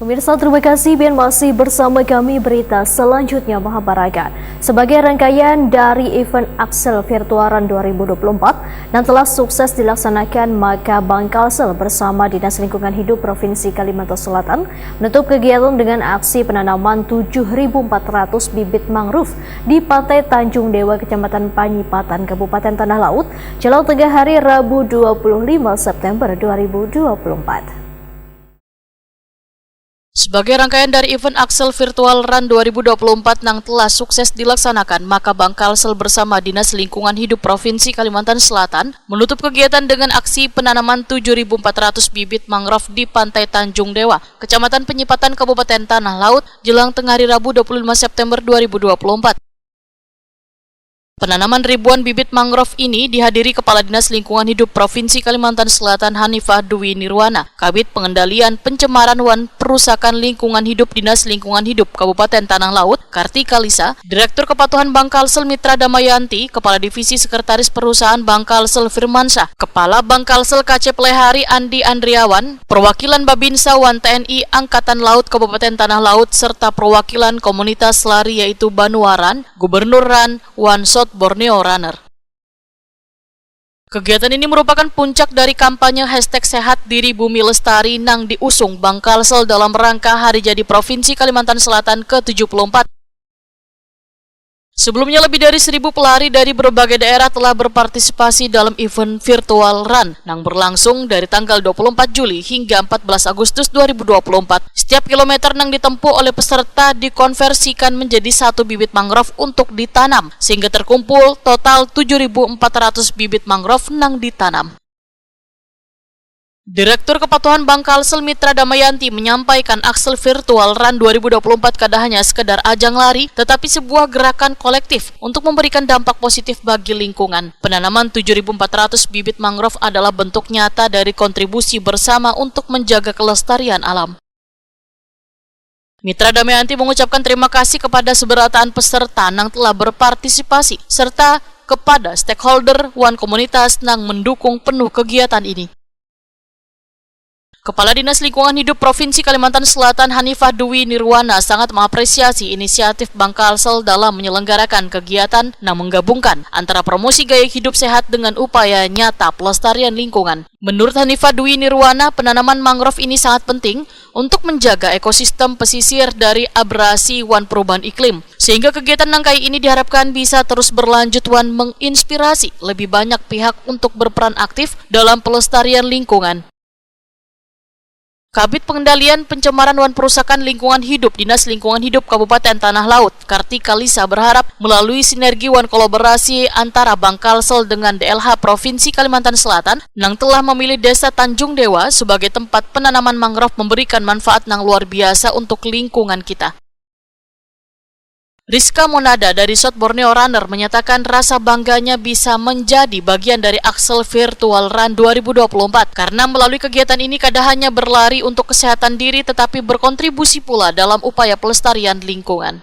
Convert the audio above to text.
Pemirsa, terima kasih dan masih bersama kami berita selanjutnya Mahabharata. Sebagai rangkaian dari event Axel Virtual Run 2024 yang telah sukses dilaksanakan, maka Bank Kalsel bersama Dinas Lingkungan Hidup Provinsi Kalimantan Selatan menutup kegiatan dengan aksi penanaman 7.400 bibit mangrove di Pantai Tanjung Dewa, Kecamatan Panyipatan, Kabupaten Tanah Laut, Jawa Tengah hari Rabu 25 September 2024. Sebagai rangkaian dari event Axel Virtual Run 2024 yang telah sukses dilaksanakan, maka Bank Kalsel bersama Dinas Lingkungan Hidup Provinsi Kalimantan Selatan menutup kegiatan dengan aksi penanaman 7.400 bibit mangrove di Pantai Tanjung Dewa, Kecamatan Panyipatan, Kabupaten Tanah Laut, jelang tengah hari Rabu 25 September 2024. Penanaman ribuan bibit mangrove ini dihadiri Kepala Dinas Lingkungan Hidup Provinsi Kalimantan Selatan Hanifah Dwi Nirwana, Kabid Pengendalian Pencemaran wan Perusakan Lingkungan Hidup Dinas Lingkungan Hidup Kabupaten Tanah Laut, Kartika Lisa, Direktur Kepatuhan Bank Kalsel Mitra Damayanti, Kepala Divisi Sekretaris Perusahaan Bank Kalsel Firmansyah, Kepala Bank Kalsel KC Plehari Andi Andriawan, perwakilan Babinsa Wan TNI Angkatan Laut Kabupaten Tanah Laut, serta perwakilan komunitas lari yaitu Banuaran, Gubernur Ran, Wan South Borneo Runner. Kegiatan ini merupakan puncak dari kampanye #Sehat Diri Bumi Lestari yang diusung Bank Kalsel dalam rangka Hari Jadi Provinsi Kalimantan Selatan ke-74. Sebelumnya lebih dari 1.000 pelari dari berbagai daerah telah berpartisipasi dalam event Virtual Run yang berlangsung dari tanggal 24 Juli hingga 14 Agustus 2024. Setiap kilometer yang ditempuh oleh peserta dikonversikan menjadi 1 bibit mangrove untuk ditanam, sehingga terkumpul total 7.400 bibit mangrove yang ditanam. Direktur Kepatuhan Bank Kalsel Mitra Damayanti menyampaikan Axel Virtual Run 2024 kada hanya sekedar ajang lari, tetapi sebuah gerakan kolektif untuk memberikan dampak positif bagi lingkungan. Penanaman 7.400 bibit mangrove adalah bentuk nyata dari kontribusi bersama untuk menjaga kelestarian alam. Mitra Damayanti mengucapkan terima kasih kepada seberataan peserta yang telah berpartisipasi, serta kepada stakeholder wan komunitas yang mendukung penuh kegiatan ini. Kepala Dinas Lingkungan Hidup Provinsi Kalimantan Selatan Hanifah Dwi Nirwana sangat mengapresiasi inisiatif Bank Kalsel dalam menyelenggarakan kegiatan yang menggabungkan antara promosi gaya hidup sehat dengan upaya nyata pelestarian lingkungan. Menurut Hanifah Dwi Nirwana, penanaman mangrove ini sangat penting untuk menjaga ekosistem pesisir dari abrasi wan perubahan iklim. Sehingga kegiatan nangkai ini diharapkan bisa terus berlanjut wan menginspirasi lebih banyak pihak untuk berperan aktif dalam pelestarian lingkungan. Kabid Pengendalian Pencemaran wan Perusakan Lingkungan Hidup Dinas Lingkungan Hidup Kabupaten Tanah Laut, Kartika Lisa berharap melalui sinergi wan kolaborasi antara Bank Kalsel dengan DLH Provinsi Kalimantan Selatan yang telah memilih Desa Tanjung Dewa sebagai tempat penanaman mangrove memberikan manfaat yang luar biasa untuk lingkungan kita. Rizka Monada dari South Borneo Runner menyatakan rasa bangganya bisa menjadi bagian dari Axel Virtual Run 2024 karena melalui kegiatan ini kada hanya berlari untuk kesehatan diri tetapi berkontribusi pula dalam upaya pelestarian lingkungan.